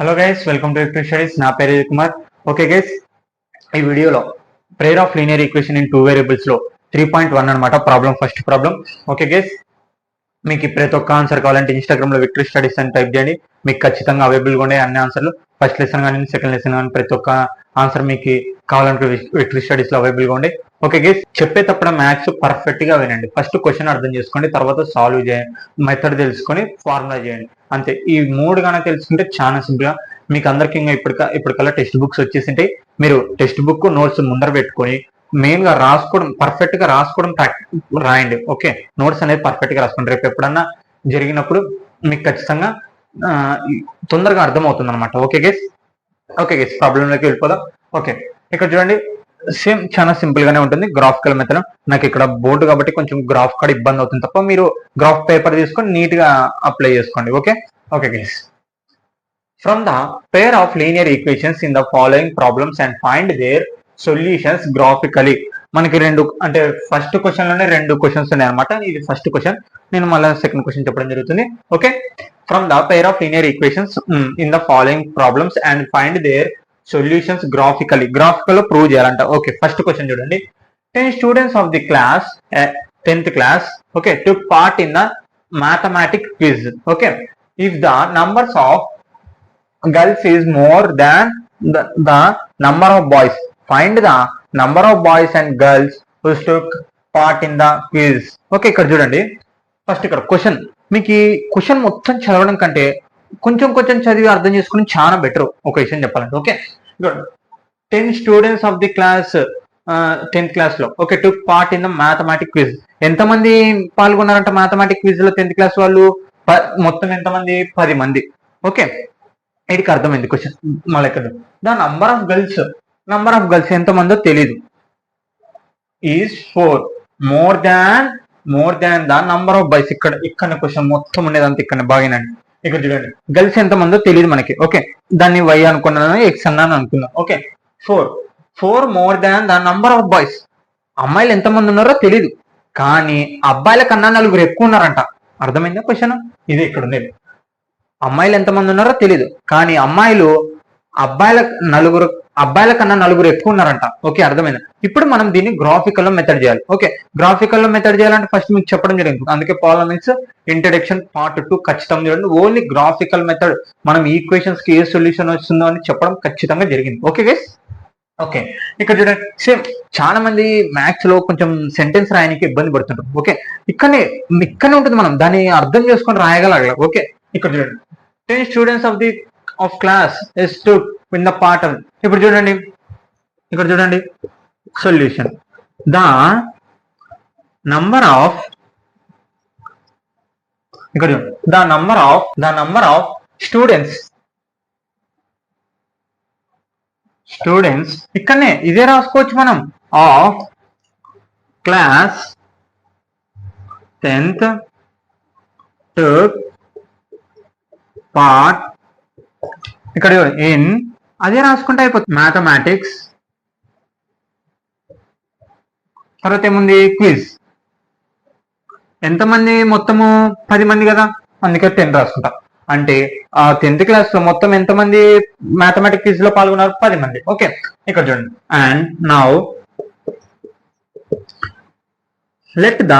Hello guys, welcome to victory studies. నా పేరు Kumar. Okay guys, ఈ వీడియోలో prayer of linear equation in 2 variables లో 3.1 అనమాట problem. First problem. Okay guys, మీకు ప్రతి ఒక్క ఆన్సర్ కావాలంటే ఇన్స్టాగ్రామ్ లో విక్టరీ స్టడీస్ అని టైప్ చేయండి. మీకు ఖచ్చితంగా అవైలబుల్గా ఉండే అన్ని ఆన్సర్లు, ఫస్ట్ లెసన్ కానీ సెకండ్ లెసన్ కానీ ప్రతి ఒక్క ఆన్సర్ మీకు కావాలంటే విక్టరీ స్టడీస్ లో అవైలబుల్గా ఉండే. ఓకే గైస్, చెప్పేటప్పుడు మ్యాథ్స్ పర్ఫెక్ట్ గా వినండి. ఫస్ట్ క్వశ్చన్ అర్థం చేసుకోండి, తర్వాత సాల్వ్ చేయండి, మెథడ్ తెలుసుకొని ఫార్ములా చేయండి. అంతే. ఈ మూడు కనుక తెలుసుకుంటే చాలా సింపుల్ గా మీకు అందరికి ఇంకా ఇప్పటికల్లా టెక్స్ట్ బుక్స్ వచ్చేసింటే మీరు టెక్స్ట్ బుక్ నోట్స్ ముందర పెట్టుకొని మెయిన్ గా రాసుకోవడం, పర్ఫెక్ట్ గా రాసుకోవడం రాయండి. ఓకే, నోట్స్ అనేది పర్ఫెక్ట్ గా రాసుకోండి. రేపు ఎప్పుడన్నా జరిగినప్పుడు మీకు ఖచ్చితంగా తొందరగా అర్థం అవుతుంది అనమాట. ఓకే గైస్, ప్రాబ్లంలోకి వెళ్ళిపోదాం. ఓకే, ఇక్కడ చూడండి, సేమ్ చాలా సింపుల్ గానే ఉంటుంది. Graphical method. నాకు ఇక్కడ బోర్డు కాబట్టి కొంచెం గ్రాఫ్ కార్డ్ ఇబ్బంది అవుతుంది తప్ప మీరు గ్రాఫ్ పేపర్ తీసుకొని నీట్ గా అప్లై చేసుకోండి. Okay guys, from the pair of linear equations in the following problems and find their solutions graphically. మనకి రెండు, అంటే ఫస్ట్ క్వశ్చన్ లోనే రెండు క్వశ్చన్స్ ఉన్నాయి అనమాట. ఇది ఫస్ట్ క్వశ్చన్, నేను మళ్ళీ సెకండ్ క్వశ్చన్ చెప్పడం జరుగుతుంది. Okay, from the pair of linear equations in the following problems and find their solutions graphically. Graphical లో ప్రూవ్ చేయాలంట. ఓకే, ఫస్ట్ క్వశ్చన్ చూడండి. 10 students of the class, 10th class, okay, took part in the mathematics quiz. Okay, if the numbers of girls is more than the number of boys, find the number of boys and girls who took part in the quiz. Okay, ఇక్కడ చూడండి, first ఇక్కడ question. మీకు ఈ question మొత్తం చదవడం కంటే కొంచెం చదివి అర్థం చేసుకుని చాలా బెటర్ ఒక విషయం చెప్పాలంటే. Okay, 10 students of the class, 10th class లో, okay, took part in the mathematic quiz. ఎంతమంది పాల్గొన్నారంట మ్యాథమెటిక్ క్విజ్ లో 10th క్లాస్ వాళ్ళు? మొత్తం ఎంతమంది? 10 మంది. ఓకే, వీటికి అర్థమైంది క్వశ్చన్. మళ్ళీ ఇక్కడ ద నంబర్ ఆఫ్ గర్ల్స్ ఎంతమందో తెలీదు. Is 4 more than the number of boys. ఇక్కడ క్వశ్చన్ మొత్తం ఉండేదంతా ఇక్కడ బాగానండి. ఇక్కడ చూడండి, గర్ల్స్ ఎంతమందో తెలియదు మనకి. ఓకే, దాన్ని వై అనుకున్నాను, ఎక్స్ అన్నాను అనుకున్నాను. Okay, 4 more than the number of boys. అమ్మాయిలు ఎంతమంది ఉన్నారో తెలీదు, కానీ అబ్బాయిల కన్నా 4 ఎక్కువ ఉన్నారంట. అర్థమైందా క్వశ్చన్? ఇది ఇక్కడ ఉండేది. అమ్మాయిలు ఎంతమంది ఉన్నారో తెలీదు, కానీ అబ్బాయిల కన్నా 4 ఎక్కువ ఉన్నారంట. ఓకే, అర్థమైంది. ఇప్పుడు మనం దీన్ని గ్రాఫికల్ లో మెథడ్ చేయాలి. ఓకే, గ్రాఫికల్ లో మెథడ్ చేయాలంటే ఫస్ట్ మీకు చెప్పడం జరిగింది. అందుకే పాలినామియల్స్ ఇంట్రడక్షన్ పార్ట్ 2 ఖచ్చితంగా చూడండి. ఓన్లీ గ్రాఫికల్ మెథడ్, మనం ఈక్వేషన్స్ కి ఏ సొల్యూషన్ వస్తుందో అని చెప్పడం ఖచ్చితంగా జరిగింది. ఓకే గైస్, ఓకే, ఇక్కడ చూడండి, సేమ్ చాలా మంది మ్యాథ్స్ లో కొంచెం సెంటెన్స్ రాయడానికి ఇబ్బంది పడుతుంటారు. ఓకే, ఇక్కడనే ఉంటుంది, మనం దాన్ని అర్థం చేసుకొని రాయగలగాలి. ఓకే, ఇక్కడ చూడండి, 10 students of class is took in the part. ఇప్పుడు చూడండి, ఇక్కడ చూడండి solution. The number of students ఇక్కడనే ఇదే రాసుకోవచ్చు మనం. Of class 10th took part, ఇక్కడ ఇన్ అదే రాసుకుంటే అయిపోతుంది. మ్యాథమెటిక్స్, తర్వాత ఏముంది? క్విజ్. ఎంతమంది? మొత్తము 10 మంది కదా, అందుకే 10 రాసుకుంటా. అంటే ఆ 10th క్లాస్ లో మొత్తం ఎంతమంది మ్యాథమెటిక్స్ క్విజ్ లో పాల్గొన్నారు? 10 మంది. ఓకే, ఇక్కడ చూడండి. And now let the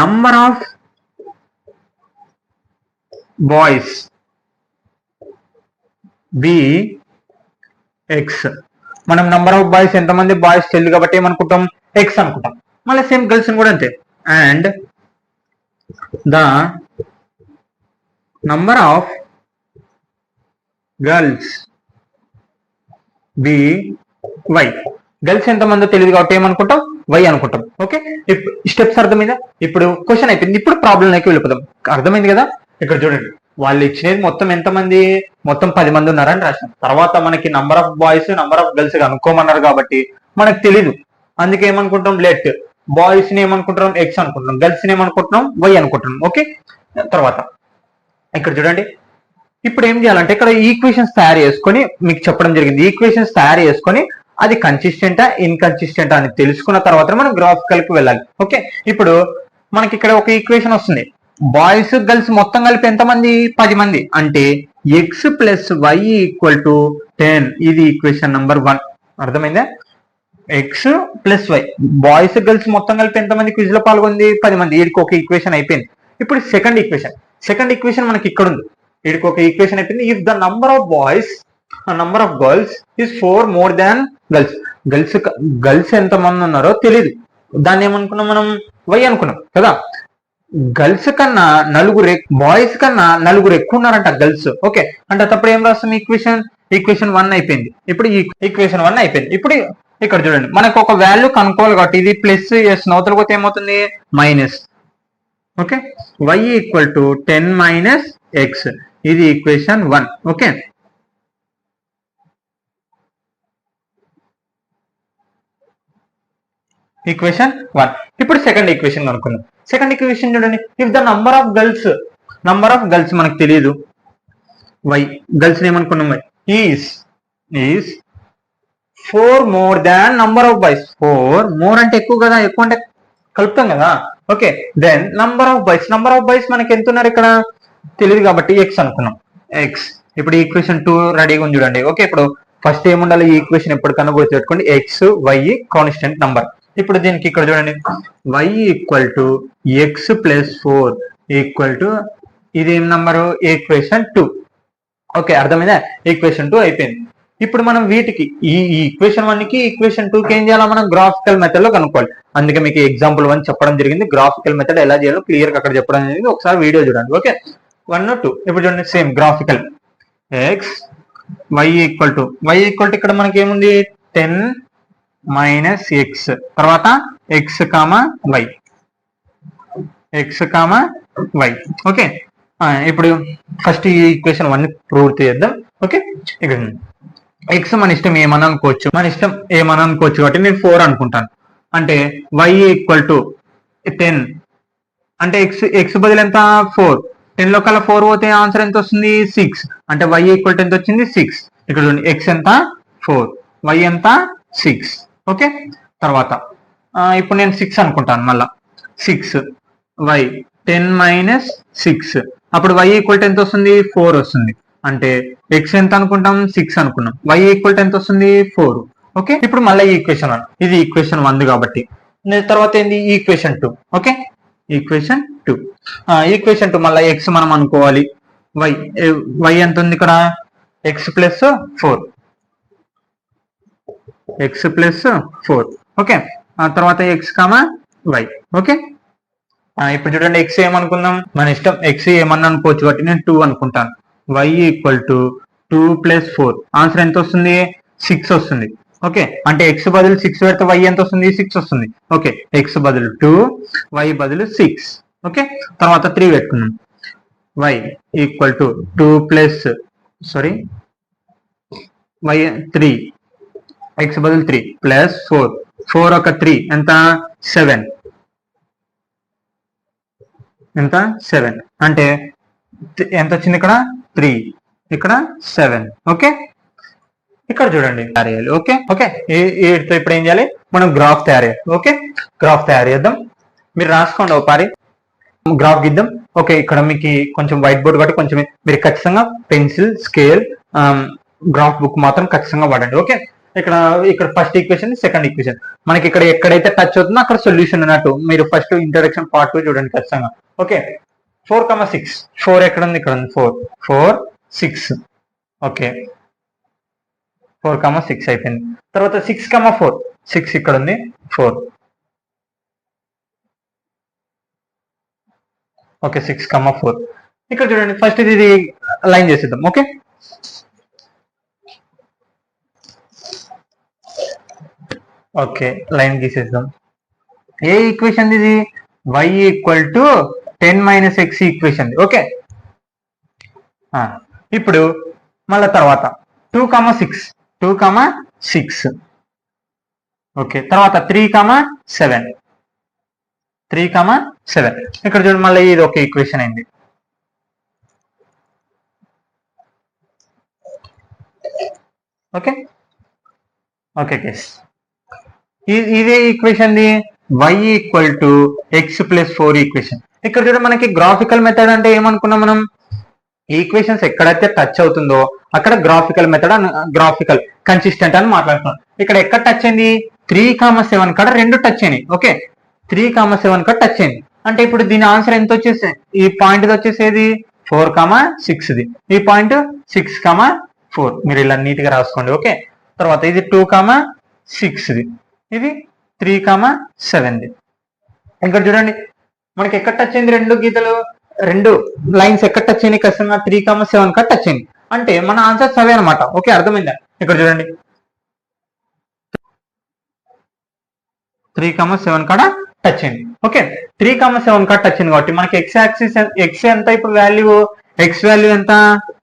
number of boys be x. మనం నంబర్ ఆఫ్ బాయ్స్, ఎంతమంది బాయ్స్ తెలియదు కాబట్టి ఏమనుకుంటాం? ఎక్స్ అనుకుంటాం. మళ్ళీ సేమ్ గర్ల్స్ కూడా అంతే. And the number of girls be y. Girls ఎంతమందో తెలియదు కాబట్టి ఏమనుకుంటాం? వై అనుకుంటాం. ఓకే, స్టెప్స్ అర్థమైందా? ఇప్పుడు క్వశ్చన్ అయిపోయింది. ఇప్పుడు ప్రాబ్లంలోకి వెళ్ళిపోదాం. అర్థమైంది కదా? ఇక్కడ చూడండి, వాళ్ళు ఇచ్చినది మొత్తం ఎంతమంది? మొత్తం 10 మంది ఉన్నారని రాసినాం. తర్వాత మనకి number of boys, number of girls అనుకోమన్నారు కాబట్టి మనకు తెలీదు. అందుకే ఏమనుకుంటాం? లెట్ బాయ్స్ ని ఏమనుకుంటున్నాం? ఎక్స్ అనుకుంటున్నాం, గర్ల్స్ ని ఏమనుకుంటున్నాం? వై అనుకుంటున్నాం. ఓకే, తర్వాత ఇక్కడ చూడండి, ఇప్పుడు ఏం చేయాలంటే ఇక్కడ ఈక్వేషన్స్ తయారు చేసుకొని మీకు చెప్పడం జరిగింది. ఈక్వేషన్స్ తయారు చేసుకొని అది కన్సిస్టెంటా ఇన్కన్సిస్టెంటా అని తెలుసుకున్న తర్వాత మనం గ్రాఫికల్ కి వెళ్ళాలి. ఓకే, ఇప్పుడు మనకి ఇక్కడ ఒక ఈక్వేషన్ వస్తుంది. బాయ్స్ గర్ల్స్ మొత్తం కలిపి ఎంతమంది? 10 మంది. అంటే x plus y equal to 10, ఇది ఈక్వేషన్ నెంబర్ 1. అర్థమైందా? X plus y, boys girls మొత్తం కలిపి ఎంతమంది క్విజ్ లో పాల్గొంది? 10 మంది. వీడికి ఒక ఈక్వేషన్ అయిపోయింది. ఇప్పుడు సెకండ్ ఈక్వేషన్ మనకి ఇక్కడ ఉంది. వీడికి ఒక ఈక్వేషన్ అయిపోయింది. If the number of boys number of girls is 4 more than girls ఎంత మంది ఉన్నారో తెలియదు. దాన్ని ఏమనుకున్నాం మనం? వై అనుకున్నాం కదా. గర్ల్స్ కన్నా బాయ్స్ కన్నా నలుగురు ఎక్కువ ఉన్నారంట గర్ల్స్. ఓకే, అంటే అప్పుడు ఏం రాస్తాం? ఈక్వేషన్ 1 అయిపోయింది. ఇప్పుడు ఈక్వేషన్ 1 అయిపోయింది. ఇప్పుడు ఇక్కడ చూడండి, మనకు ఒక వాల్యూ కనుక్కోవాలి కాబట్టి ఇది ప్లస్ ఎస్ నవతల పోతే ఏమవుతుంది? Minus. Okay, y equal to 10 minus x, ఇది ఈక్వేషన్ 1. Okay, equation 1. ఇప్పుడు సెకండ్ ఈక్వేషన్ కనుక్కుందాం. సెకండ్ ఈక్వేషన్ చూడండి, if the number of girls మనకు తెలియదు. వై గర్ల్స్ ఏమనుకున్నాం? Y is 4 more than number of boys. 4 more అంటే ఎక్కువ కదా, ఎక్కువ అంటే కలుపుతాం కదా. Okay, then number of boys మనకి ఎంత ఉన్నారు ఇక్కడ తెలియదు కాబట్టి ఎక్స్ అనుకున్నాం. ఎక్స్. ఇప్పుడు ఈక్వేషన్ 2 రెడీగా ఉంది చూడండి. ఓకే, ఇప్పుడు ఫస్ట్ ఏముండాలి? ఈ ఈక్వేషన్ ఎప్పటికన్నా గుర్తుపెట్టుకోండి, ఎక్స్ వై కాన్స్టెంట్ నంబర్. ఇప్పుడు దీనికి ఇక్కడ చూడండి, y equal to X plus 4 equal to, ఇది ఏం నంబరు? ఈక్వేషన్ 2. ఓకే, అర్థమైందా? ఈక్వేషన్ 2 అయిపోయింది. ఇప్పుడు మనం వీటికి ఈ ఈక్వేషన్ 1 కి ఈక్వేషన్ 2 కి ఏం చేయాలి? మనం గ్రాఫికల్ మెథడ్ లో కనుక్కోవాలి. అందుకే మీకు ఎగ్జాంపుల్ 1 చెప్పడం జరిగింది. గ్రాఫికల్ మెథడ్ ఎలా చేయాలో క్లియర్ గా అక్కడ చెప్పడం జరిగింది. ఒకసారి వీడియో చూడండి. ఓకే, 1 2. ఇప్పుడు చూడండి, same graphical. X y equal to ఇక్కడ మనకి ఏముంది? 10 మైనస్ ఎక్స్, తర్వాత ఎక్స్ కామా వై. ఓకే, ఇప్పుడు ఫస్ట్ ఈ ఈక్వేషన్ 1 ప్రూవ్ చేద్దాం. ఓకే, ఇక్కడ ఎక్స్ మన ఇష్టం ఏమని అనుకోవచ్చు, కాబట్టి నేను 4 అనుకుంటాను. అంటే y ఈక్వల్ టు 10, అంటే ఎక్స్ బదులు ఎంత? 4. 10 లో కల్లా 4 పోతే ఆన్సర్ ఎంత వస్తుంది? 6. అంటే y ఈక్వల్ టు ఎంత వచ్చింది? 6. ఇక్కడ చూడండి, ఎక్స్ ఎంత? 4, y ఎంత? 6. ఓకే, తర్వాత ఇప్పుడు నేను 6 అనుకుంటాను. మళ్ళా 6 y 10 మైనస్ 6, అప్పుడు y ఈక్వల్ టు ఎంత వస్తుంది? 4 వస్తుంది. అంటే ఎక్స్ ఎంత అనుకుంటాం? 6 అనుకున్నాం. y ఈక్వల్ టు ఎంత వస్తుంది? 4. ఓకే, ఇప్పుడు మళ్ళీ ఈక్వేషన్ 1, ఇది ఈక్వేషన్ 1 కాబట్టి తర్వాత ఏంది? ఈక్వేషన్ 2. ఓకే, ఈక్వేషన్ 2 మళ్ళీ ఎక్స్ మనం అనుకోవాలి. y ఎంత ఉంది ఇక్కడ? X plus 4. ఓకే, తర్వాత ఎక్స్ కామా వై. ఓకే, ఇప్పుడు చూడండి, ఎక్స్ ఏమనుకుందాం? మన ఇష్టం, ఎక్స్ ఏమన్నా అనుకోవచ్చు కాబట్టి నేను 2 అనుకుంటాను. y equal to 2 plus 4, answer ఎంత వస్తుంది? 6 వస్తుంది. ఓకే, అంటే ఎక్స్ బదులు 6 పెడితే y ఎంత వస్తుంది? 6 వస్తుంది. ఓకే, ఎక్స్ బదులు 2, y బదులు 6. ఓకే, తర్వాత 3 పెట్టుకున్నాం. y equal to 2 plus y 3, X బదులు 3 ప్లస్ 4 ఒక 3 ఎంత? 7. అంటే ఎంత వచ్చింది ఇక్కడ? 3, ఇక్కడ 7. ఓకే, ఇక్కడ చూడండి తయారు. ఓకే, ఇప్పుడు ఏం చేయాలి? మనం గ్రాఫ్ తయారు చేయాలి. ఓకే, గ్రాఫ్ తయారు చేద్దాం. మీరు రాసుకోండి ఒకసారి, గ్రాఫ్ గీద్దాం. ఓకే, ఇక్కడ మీకు కొంచెం వైట్ బోర్డ్ కాబట్టి కొంచెం మీరు ఖచ్చితంగా పెన్సిల్, స్కేల్, గ్రాఫ్ బుక్ మాత్రం ఖచ్చితంగా వాడండి. ఓకే, ఇక్కడ ఫస్ట్ ఈక్వేషన్, సెకండ్ ఈక్వేషన్ మనకి ఇక్కడ ఎక్కడైతే టచ్ అవుతుందో అక్కడ సొల్యూషన్ అన్నట్టు. మీరు ఫస్ట్ ఇంట్రడక్షన్ పార్ట్ 2 చూడండి ఖచ్చితంగా. ఓకే, 4,6, 4 ఎక్కడ ఉంది? ఇక్కడ ఉంది. 4 6. ఓకే, 4,6 అయిపోయింది. తర్వాత 6,4, 6 ఇక్కడ ఉంది. 4. ఓకే, 6,4. ఇక్కడ చూడండి, ఫస్ట్ ఇది లైన్ చేసేద్దాం. ఓకే, లైన్ గీసేద్దాం. ఏ ఈక్వేషన్ ఇది? y equal to 10 minus x equation. Okay, ఇప్పుడు మళ్ళా తర్వాత 2,6. ఓకే, తర్వాత 3,7. ఇక్కడ చూడండి, మళ్ళీ ఇది ఒక ఈక్వేషన్ అయింది. ఓకే, కేస్ ఇదే equation the y equal to X plus 4 equation. ఇక్కడ చూడండి, మనకి గ్రాఫికల్ మెథడ్ అంటే ఏమనుకున్నాం మనం? ఈక్వేషన్స్ ఎక్కడైతే టచ్ అవుతుందో అక్కడ గ్రాఫికల్ మెథడ్ గ్రాఫికల్ కన్సిస్టెంట్ అని మాట్లాడుతున్నాం. ఇక్కడ ఎక్కడ టచ్ అయింది 3,7 కాడ రెండు టచ్ అయినాయి. ఓకే 3,7 కాడ టచ్ అయింది అంటే ఇప్పుడు దీని ఆన్సర్ ఎంత వచ్చేసి ఈ పాయింట్ వచ్చేసేది 4,6ది, ఈ పాయింట్ 6,4 మీరు ఇలా నీట్ గా రాసుకోండి. ఓకే తర్వాత ఇది 2,6ది, ఇది 3,7ది. ఇక్కడ చూడండి మనకి ఎక్కడ టచ్ అయింది రెండు గీతలు రెండు లైన్స్ ఎక్కడ టచ్ అయినాయి ఖచ్చితంగా 3,7 కాడ టచ్ అయింది అంటే మన ఆన్సర్స్ అవే అనమాట. ఓకే అర్థమైందా? ఇక్కడ చూడండి 3,7 కాడ టచ్ అయింది. ఓకే 3,7 కాడ టచ్ అయింది కాబట్టి మనకి ఎక్స్ యాక్సిస్ ఎక్స్ ఎంత ఇప్పుడు వాల్యూ ఎక్స్ వాల్యూ ఎంత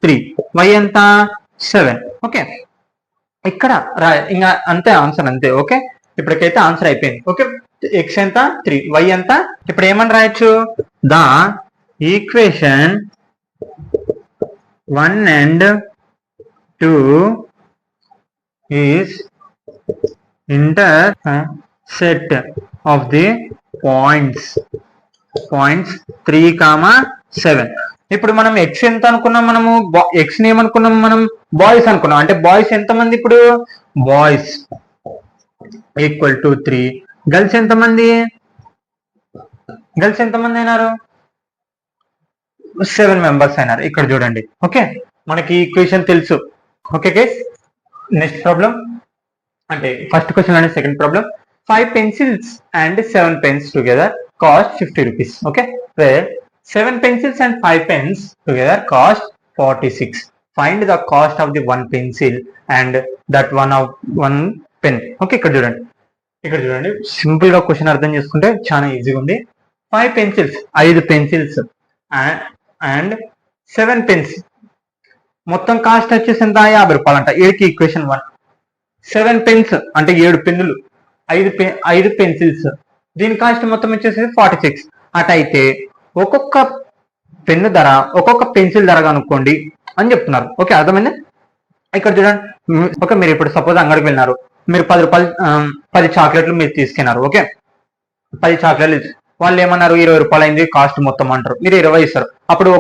3, వై ఎంత 7. ఓకే ఇక్కడ ఇంకా అంతే ఆన్సర్ అంతే. ఓకే ఇప్పటికైతే ఆన్సర్ అయిపోయింది. ఓకే ఎక్స్ ఎంత 3, వై ఎంత ఇప్పుడు ఏమని రాయొచ్చు the equation 1 and 2 is intercept of the points 3,7. ఇప్పుడు మనం ఎక్స్ ఎంత అనుకున్నాం, మనము ఎక్స్ ని ఏమనుకున్నాం, మనం బాయ్స్ అనుకున్నాం. అంటే బాయ్స్ ఎంతమంది ఇప్పుడు బాయ్స్ ఈక్వల్ టు 3, గర్ల్స్ ఎంతమంది అయినారు 7 మెంబర్స్ అయినారు. ఇక్కడ చూడండి. ఓకే మనకి ఈక్వేషన్ తెలుసు. ఓకే గైస్ నెక్స్ట్ ప్రాబ్లం అంటే first question and second problem 5 pencils and 7 pens together cost 50 rupees. Okay where 7 pencils and 5 pens together cost 46. Find the cost of the one pencil and that one pen. Okay ఇక్కడ చూడండి simple గా question అర్థం చేసుకుంటే చాలా ఈజీగా ఉంది. 5 pencils 5 pencils and 7 pens మొత్తం cost వచ్చేసి ఎంత 50 రూపాయలు అంట. ఏడుకి ఈక్వేషన్ 1. 7 పెన్స్ అంటే 7 పెన్నులు, 5 పెన్సిల్స్ దీని కాస్ట్ మొత్తం వచ్చేసి 46. అటైతే ఒక్కొక్క పెన్ను ధర ఒక్కొక్క పెన్సిల్ ధర కనుక్కోండి అని చెప్తున్నారు. ఓకే అర్థమైంది? ఇక్కడ చూడండి. ఓకే మీరు ఇప్పుడు సపోజ్ అంగడికి వెళ్ళినారు, మీరు 10 రూపాయలు 10 చాక్లెట్లు మీరు తీసుకున్నారు. ఓకే 10 చాక్లెట్లు వాళ్ళు ఏమన్నారు 20 రూపాయలు అయింది కాస్ట్ మొత్తం అంటారు, మీరు 20 ఇస్తారు. అప్పుడు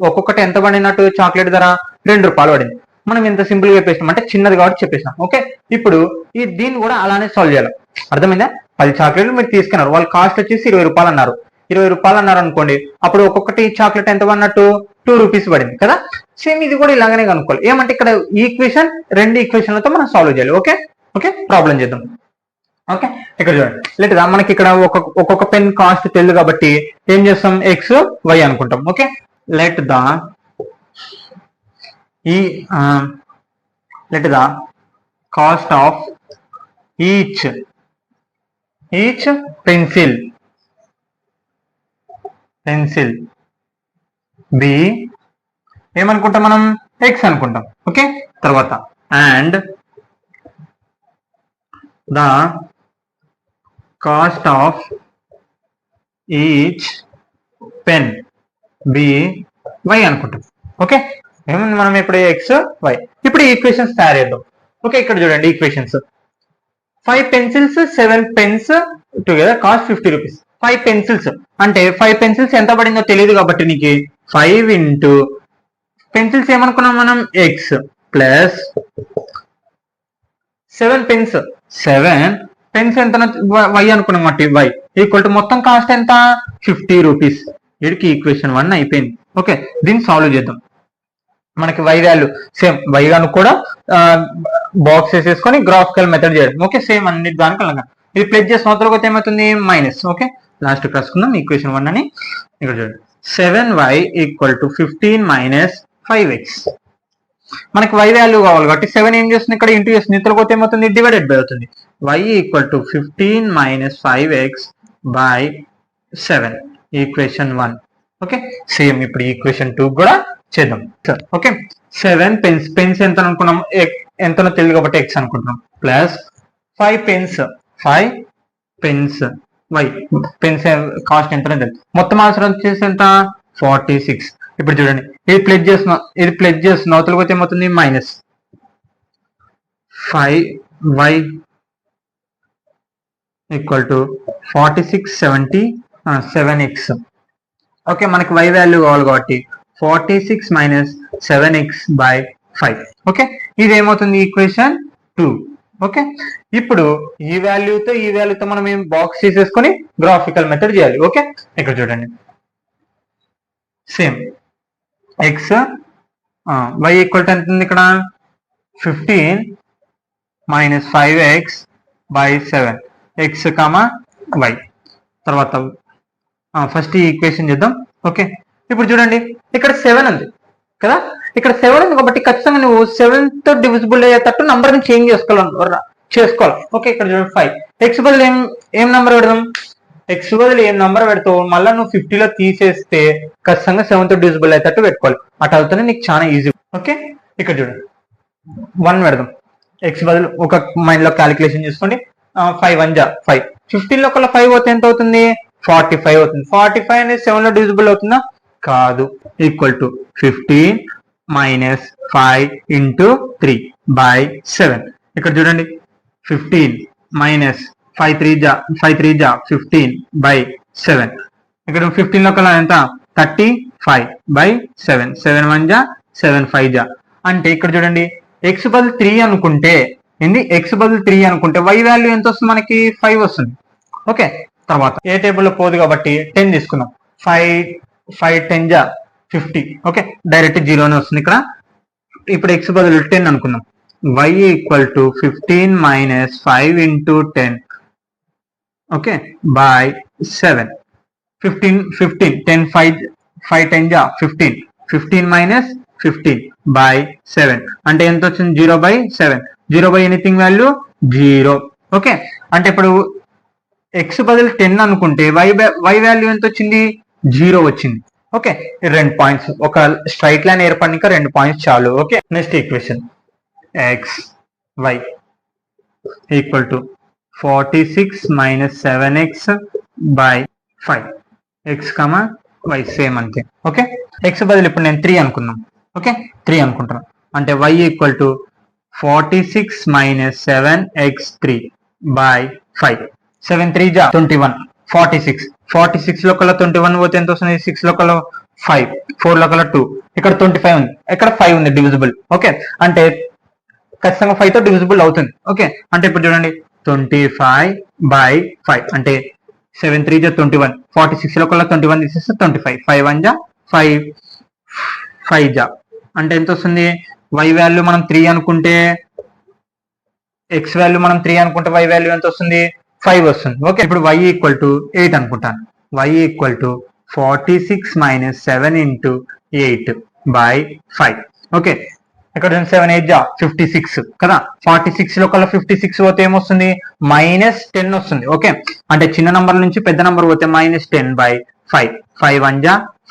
ఒక్కొక్కటి ఎంత పడినట్టు చాక్లెట్ ధర 2 రూపాయలు పడింది. మనం ఎంత సింపుల్ గా చెప్పేసినాం అంటే చిన్నది కాబట్టి చెప్పేసినాం. ఓకే ఇప్పుడు దీన్ని కూడా అలానే సాల్వ్ చేయాలి. అర్థమైందా? 10 చాక్లెట్లు మీరు తీసుకున్నారు, వాళ్ళ కాస్ట్ వచ్చేసి 20 రూపాయలు అన్నారు. 20 రూపాయలు అన్నారు అనుకోండి, అప్పుడు ఒక్కొక్కటి చాక్లెట్ ఎంత పడినట్టు 2 రూపీస్ పడింది కదా. సేమ్ ఇది కూడా ఇలాగనే కనుక్కోవాలి. ఏమంటే ఇక్కడ ఈక్వేషన్ 2 ఈక్వేషన్లతో మనం సాల్వ్ చేయాలి. ఓకే ప్రాబ్లం చేద్దాం. ఓకే ఇక్కడ చూడండి లేదా మనకి ఇక్కడ ఒక్కొక్క పెన్ కాస్ట్ తెలియదు కాబట్టి ఏం చేస్తాం ఎక్స్ వై అనుకుంటాం. Okay let the cost of each pencil be ఏమనుకుంటాం మనం ఎక్స్ అనుకుంటాం. ఓకే తర్వాత and the cost of each pen be y అనుకుంటాం. ఓకే ఏముంది మనం ఇప్పుడు ఎక్స్ వై. ఇప్పుడు ఈక్వేషన్స్ తయారు చేద్దాం. ఓకే ఇక్కడ చూడండి equations 5 pencils 7 pens together cost 50 rupees. 5 pencils అంటే 5 పెన్సిల్స్ ఎంత పడిందో తెలియదు కాబట్టి నీకు 5 ఇంటూ పెన్సిల్స్ ఏమనుకున్నాం మనం ఎక్స్ ప్లస్ 7 పెన్స్ 7 పెన్స్ ఎంత వై అనుకున్నాం కాబట్టి వై ఈక్వల్ టు మొత్తం కాస్ట్ ఎంత 50 రూపీస్. వీడికి ఈక్వేషన్ 1 అయిపోయింది. ఓకే దీన్ని సాల్వ్ చేద్దాం. మనకి వై వాల్యూ సేమ్ వై గాను కూడా బాక్స్ వేసేసుకొని గ్రాఫికల్ మెథడ్ చేయడం. ఓకే సేమ్ అన్నిటి దానికి అలాగా ఇది ప్లస్ చేసిన అవతలకి ఏమవుతుంది మైనస్. ఓకే లాస్ట్ రాసుకుందాం ఈక్వేషన్ 1 అని. ఇక్కడ చూడండి 7y equal to 15 minus 5x. మనకి y వాల్యూ కావాలి కాబట్టి 7 ఏం చేస్తుంది ఇక్కడ ఇంటూ చేస్తుంది, ఇంతలో పోతే ఏమవుతుంది డివైడెడ్ బై అవుతుంది. y equal to 15 minus 5x by 7 equation 1. Okay same ఇప్పుడు ఈక్వేషన్ 2 కూడా చేద్దాం. ఓకే 7 పెన్స్ ఎంత అనుకున్నాం ఎంతనో తెలియదు కాబట్టి x అనుకుంటున్నాం plus 5 pens y pens cost ఎంతనో తెలియదు, మొత్తం ఆన్సర్ వచ్చేసి ఎంత 46. ఇప్పుడు చూడండి ఇది ప్లస్ చేస్తున్నా అవతలకి పోతే ఏమవుతుంది minus 5y equal to 46 77x. Okay మనకి y వాల్యూ కావాలి కాబట్టి 46 మైనస్ 7x/5. ఓకే, ఇది ఏమవుతుంది ఈక్వేషన్ 2. ఓకే, ఇప్పుడు ఈ వాల్యూతో మనం ఏం బాక్స్ చేసేసుకొని గ్రాఫికల్ మెథడ్ చేయాలి. ఓకే, ఇక్కడ చూడండి same X y equal to ఎంత ఉంది ఇక్కడ 15 మైనస్ 5x/7 x, y. తర్వాత ఫస్ట్ ఈ ఈక్వేషన్ చేద్దాం. ఓకే, ఇప్పుడు చూడండి ఇక్కడ 7 ఉంది కదా, ఇక్కడ 7 ఉంది కాబట్టి ఖచ్చితంగా నువ్వు 7తో డివిజిబుల్ అయ్యేటట్టు నంబర్ ని చేంజ్ చేసుకోవాలి. ఓకే, ఇక్కడ చూడండి 5. ఎక్స్ బదులు ఏం నంబర్ పెడదాం, ఎక్స్ బదులు ఏం నంబర్ పెడతావు, మళ్ళీ నువ్వు 50లో తీసేస్తే ఖచ్చితంగా 7తో డివిజిబుల్ అయ్యేటట్టు పెట్టుకోవాలి. అటు అవుతానే నీకు చాలా ఈజీ. ఓకే, ఇక్కడ చూడండి 1 పెడదాం, ఎక్స్ బదులు ఒక మైండ్ లో క్యాలిక్యులేషన్ చేసుకోండి. 5 1 5, 15 లో 5 పోతే ఎంత అవుతుంది, 45 అవుతుంది. 45 అనేది 7లో డివిజిబుల్ అవుతుందా, కాదు. Equal to 15 minus 5 into 3/7. ఇక్కడ చూడండి 15 మైనస్ 5 3 15/7. ఇక్కడ 15 లో ఎంత 35/7. 7 1 7 5 అంటే ఇక్కడ చూడండి ఎక్స్ బదులు 3 అనుకుంటే ఎక్స్ బదులు 3 అనుకుంటే y వాల్యూ ఎంత వస్తుంది మనకి 5 వస్తుంది. ఓకే, తర్వాత ఏ టేబుల్లో పోదు కాబట్టి 10 తీసుకుందాం. 5 10 50. ఓకే, డైరెక్ట్ 0నే వస్తుంది ఇక్కడ. ఇప్పుడు ఎక్స్ బదులు 10 అనుకుందాం. y equal to 15 minus 5 into 10. Okay, by 7. 15 10 5 10 15. 15 minus 15/7 అంటే ఎంత వచ్చింది, 0/7. 0 ఎనీథింగ్ వాల్యూ 0. ఓకే, అంటే ఇప్పుడు ఎక్స్ బదులు 10 అనుకుంటే y వాల్యూ ఎంత వచ్చింది, 0 వచ్చింది. ఓకే, 2 పాయింట్స్, ఒక స్ట్రైట్ లైన్ ఏర్పడినాక 2 పాయింట్స్ చాలు. Okay, next equation x y equal to 46 minus 7x/5. X y same అంతే. ఓకే, ఎక్స్ బదులు ఇప్పుడు నేను 3 అనుకున్నాను. ఓకే, 3 అనుకుంటాను అంటే y equal to 46 minus 7x/3/5. 7 3 21. 46 లో 21 పోతే ఎంత వస్తుంది, 6 లో 5, 4 లో 2, ఇక్కడ 25 ఉంది, ఇక్కడ 5 ఉంది డివిజిబుల్. ఓకే, అంటే ఖచ్చితంగా 5తో డివిజిబుల్ అవుతుంది. ఓకే, అంటే ఇప్పుడు చూడండి 25/5 అంటే 7 3 21. 46 లో 21 తీసేస్తే 25. 5 1 5 అంటే ఎంత వస్తుంది, y వాల్యూ మనం 3 అనుకుంటే ఎక్స్ వాల్యూ మనం 3 అనుకుంటే y వాల్యూ ఎంత వస్తుంది, 5 వస్తుంది. ఓకే, ఇప్పుడు y ఈక్వల్ టు 8 అనుకుంటాను. y equal to 46 minus 7 into 8/5. Okay, ఇక్కడ 7 8 56 కదా. 46 లో 56 పోతే ఏమొస్తుంది, -10 వస్తుంది. ఓకే, అంటే చిన్న నంబర్ నుంచి పెద్ద నంబర్ పోతే -10/5. 5 1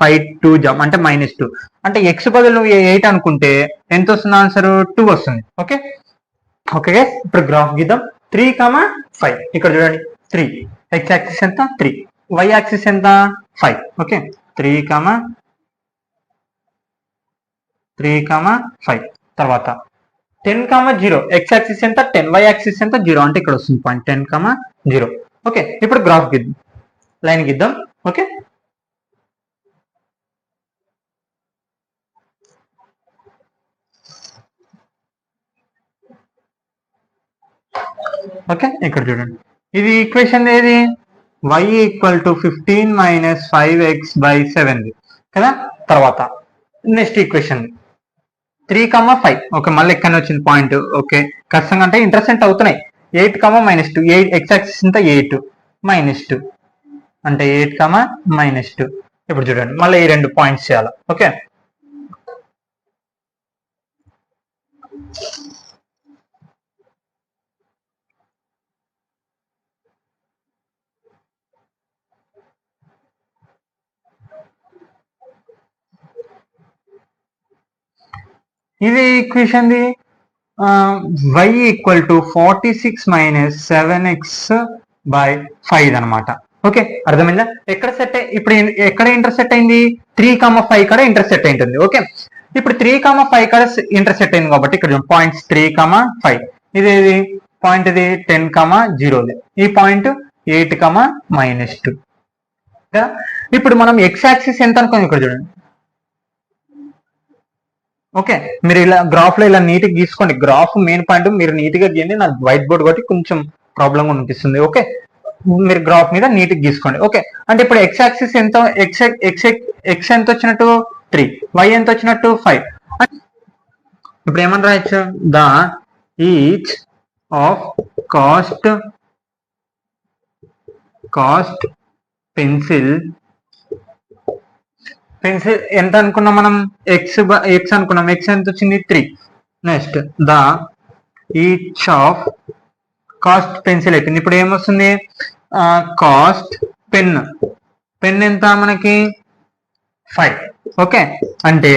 5 2 అంటే -2. అంటే ఎక్స్ బదులు 8 అనుకుంటే ఎంత వస్తుంది, ఆన్సర్ 2 వస్తుంది. ఓకే ఓకే గైస్, ఇప్పుడు గ్రాఫ్ గీద్దాం. 3 5. ఇక్కడ చూడండి 3, ఎక్స్ యాక్సిస్ ఎంత 3, వై యాక్సిస్ ఎంత 5. ఓకే, 3 5. తర్వాత 10 0, ఎక్స్ యాక్సిస్ ఎంత 10, వై యాక్సిస్ ఎంత 0 అంటే ఇక్కడ వస్తుంది పాయింట్ 10 0. ఓకే, ఇప్పుడు గ్రాఫ్ గీద్దాం, లైన్ గీద్దాం. ఓకే, ఓకే ఇక్కడ చూడండి ఇది ఈక్వేషన్ ఏది, y equal to 15 minus 5x/7 కదా. తర్వాత నెక్స్ట్ ఈక్వేషన్ 3 5. ఓకే, మళ్ళీ ఎక్కడనే వచ్చింది పాయింట్. ఓకే, ఖచ్చితంగా అంటే ఇంటర్సెక్ట్ అవుతున్నాయి. 8 -2, 8 ఎక్స్ యాక్సిస్ అంతా 8 -2 అంటే 8 -2. ఇప్పుడు చూడండి మళ్ళీ ఈ 2 పాయింట్స్ చేయాలి. ఓకే, ఇది equation the y equal to 46 minus 7x/5 అనమాట. ఓకే, అర్థమైందా. ఎక్కడ సెట్ ఇప్పుడు ఎక్కడ ఇంటర్సెక్ట్ అయింది, 3 5 కాడ ఇంటర్సెక్ట్ అయింటుంది. ఓకే, ఇప్పుడు 3 5 కాడ ఇంటర్సెక్ట్ అయింది కాబట్టి ఇక్కడ పాయింట్స్ 3 5. ఇది పాయింట్ ఇది 10 0, ఈ పాయింట్ 8 -2. ఇప్పుడు మనం ఎక్స్ యాక్సిస్ ఎంత అనుకోండి, ఇక్కడ చూడండి ఓకే, మీరు ఇలా గ్రాఫ్ లో ఇలా నీట్ గా గీసుకోండి. గ్రాఫ్ మెయిన్ పాయింట్ మీరు నీట్ గా గీయండి. నాకు వైట్ బోర్డ్ కాబట్టి కొంచెం ప్రాబ్లం అనిపిస్తుంది. ఓకే, మీరు గ్రాఫ్ మీద నీట్ గా గీసుకోండి. ఓకే, అంటే ఇప్పుడు ఎక్స్ యాక్సిస్ ఎంత, ఎక్స్ ఎంత వచ్చినట్టు 3, వై ఎంత వచ్చినట్టు 5. ఇప్పుడు ఏమని రాయొచ్చు, the each of cost pencil ఎంత అనుకున్నాం మనం, ఎక్స్ అనుకున్నాం. ఎక్స్ ఎంత వచ్చింది 3. Next the each of cost pencil అయిపోయింది. ఇప్పుడు ఏమొస్తుంది, కాస్ట్ పెన్ ఎంత మనకి 5. ఓకే, అంటే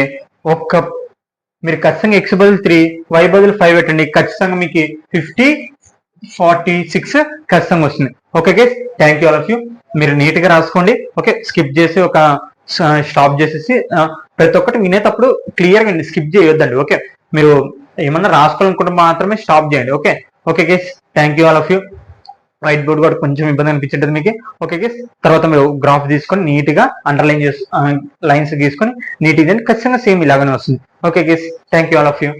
మీరు ఖచ్చితంగా ఎక్స్ బదులు 3, వై బదులు 5 పెట్టండి. ఖచ్చితంగా మీకు 46 ఖచ్చితంగా వస్తుంది. Okay guys, thank you all of you. మీరు నీట్ గా రాసుకోండి. ఓకే, స్కిప్ చేసి ఒక స్టాప్ చేసేసి ప్రతి ఒక్కటి వినేటప్పుడు క్లియర్ గా స్కిప్ చేయొద్దండి. ఓకే, మీరు ఏమన్నా రాసుకోవాలనుకుంటే మాత్రమే స్టాప్ చేయండి. Okay okay guys, thank you all of you. White board కూడా కొంచెం ఇబ్బంది అనిపించింది మీకు. ఓకే గైస్, తర్వాత మీరు గ్రాఫ్ తీసుకొని నీట్ గా అండర్లైన్ చేసి లైన్స్ గీసుకొని నీట్ గా ఖచ్చితంగా సేమ్ ఇలాగనే వస్తుంది. Okay guys, thank you all of you.